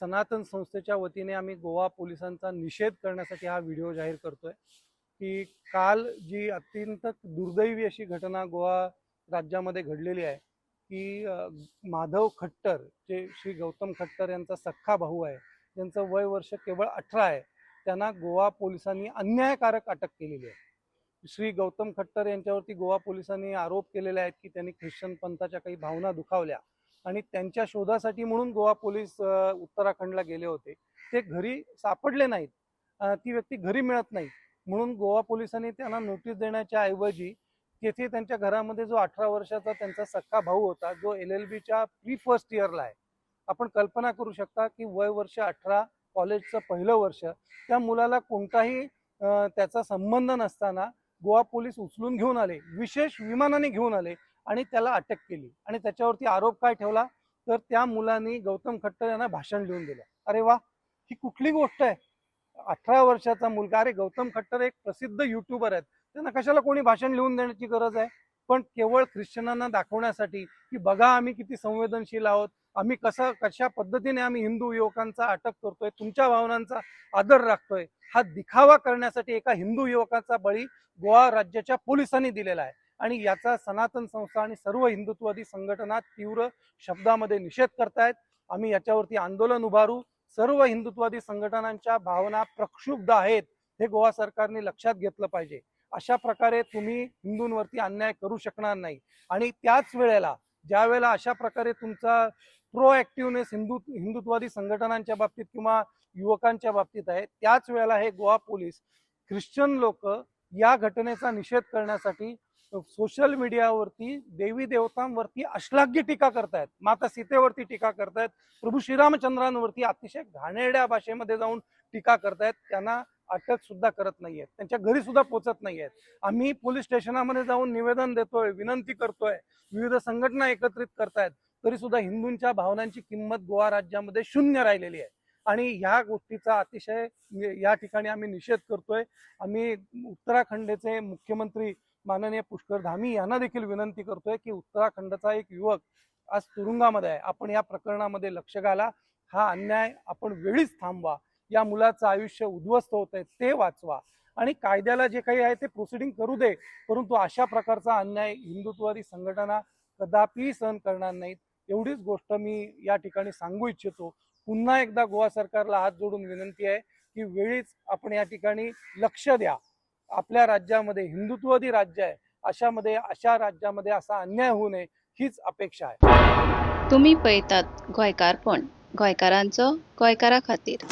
सनातन संस्थेच्या वतीने आम्ही गोवा पोलिसांचा निषेध करण्यासाठी हा व्हिडिओ जाहीर करतोय की काल जी अत्यंत दुर्दैवी अशी घटना गोवा राज्यामध्ये घडलेली आहे की माधव खट्टर जे श्री गौतम खट्टर यांचा सख्खा भाऊ आहे, त्यांचं वय वर्ष केवळ 18 आहे, त्यांना गोवा पोलिसांनी अन्यायकारक अटक केलेली आहे। श्री गौतम खट्टर यांच्यावरती गोवा पोलिसांनी आरोप केलेले आहेत की त्यांनी ख्रिश्चन पंथाच्या काही भावना दुखावल्या आणि त्यांच्या शोधासाठी म्हणून गोवा पोलीस उत्तराखंडला गेले होते। ते घरी सापडले नाहीत, ती व्यक्ती घरी मिळत नाही, म्हणून गोवा पोलिसांनी त्यांना नोटीस देण्याच्या ऐवजी तेथे त्यांच्या घरामध्ये जो 18 वर्षाचा त्यांचा सख्खा भाऊ होता, जो LLBच्या प्री फर्स्ट इयरला आहे, आपण कल्पना करू शकता की वय वर्ष 18, कॉलेजचं पहिलं वर्ष, त्या मुलाला कोणताही त्याचा संबंध नसताना गोवा पोलीस उचलून घेऊन आले, विशेष विमानाने घेऊन आले आणि त्याला अटक केली। आणि त्याच्यावरती आरोप काय ठेवला तर त्या मुलांनी गौतम खट्टर यांना भाषण लिहून दिलं। अरे वा, ही कुठली गोष्ट आहे? 18 वर्षाचा मुलगा, अरे गौतम खट्टर एक प्रसिद्ध युट्यूबर आहेत, त्यांना कशाला कोणी भाषण लिहून देण्याची गरज आहे? पण केवळ ख्रिश्चनांना दाखवण्यासाठी की बघा आम्ही किती संवेदनशील आहोत, आम्ही कशा पद्धतीने आम्ही हिंदू युवकांचा अटक करतोय, तुमच्या भावनांचा आदर राखतोय, हा दिखावा करण्यासाठी एका हिंदू युवकाचा बळी गोवा राज्याच्या पोलिसांनी दिलेला आहे। आणि याचा सनातन संस्था आणि सर्व हिंदुत्ववादी संघटना तीव्र शब्दामध्ये निषेध करतायत। आम्ही याच्यावरती आंदोलन उभारू। सर्व हिंदुत्ववादी संघटनांच्या भावना प्रक्षुब्ध आहेत, हे गोवा सरकारने लक्षात घेतलं पाहिजे। अशा प्रकारे तुम्ही हिंदूंवरती अन्याय करू शकणार नाही। आणि त्याच वेळेला ज्या वेळेला अशा प्रकारे तुमचा प्रोएक्टिव्हनेस हिंदुत्ववादी संघटनांच्या बाबतीत किंवा युवकांच्या बाबतीत आहे, त्याच वेळेला हे गोवा पोलीस ख्रिश्चन लोक या घटनेचा निषेध करण्यासाठी सोशल मीडियावरती देवी देवतांवरती अश्लाघ्य टीका करतायत, माता सीतेवरती टीका करतायत, प्रभू श्रीरामचंद्रांवरती अतिशय घाणेरड्या भाषेमध्ये जाऊन टीका करतायत। त्यांना अटक सुद्धा करत नाहीयेत, त्यांच्या घरी सुद्धा पोहोचत नाहीयेत। आम्ही पोलीस स्टेशनामध्ये जाऊन निवेदन देतोय, विनंती करतोय, विविध संघटना एकत्रित करतायत, तरी सुद्धा हिंदूंच्या भावनांची किंमत गोवा राज्यामध्ये शून्य राहिलेली आहे। आणि ह्या गोष्टीचा अतिशय या ठिकाणी आम्ही निषेध करतोय। आम्ही उत्तराखंडचे मुख्यमंत्री माननीय पुष्कर धामी यांना देखील विनंती करतोय की उत्तराखंडचा एक युवक आज तुरुंगामध्ये आहे, आपण या प्रकरणामध्ये लक्ष घाला, हा अन्याय आपण वेळीच थांबवा, या मुलाचं आयुष्य उद्ध्वस्त होत आहे ते वाचवा आणि कायद्याला जे काही आहे ते प्रोसिडिंग करू दे, परंतु अशा प्रकारचा अन्याय हिंदुत्ववादी संघटना कदापि सहन करणार नाहीत। एवढीच गोष्ट मी या ठिकाणी सांगू इच्छितो। पुन्हा एकदा गोवा सरकारला हात जोडून विनंती आहे की वेळीच आपण या ठिकाणी लक्ष द्या। आपल्या राज्यामध्ये हिंदुत्ववादी राज्य आहे, अशा राज्यामध्ये असा अन्याय होऊ नये हीच अपेक्षा आहे। तुम्ही पळयतात गोंयकारपण, गोंयकारांचो गोंयकारा खातीर।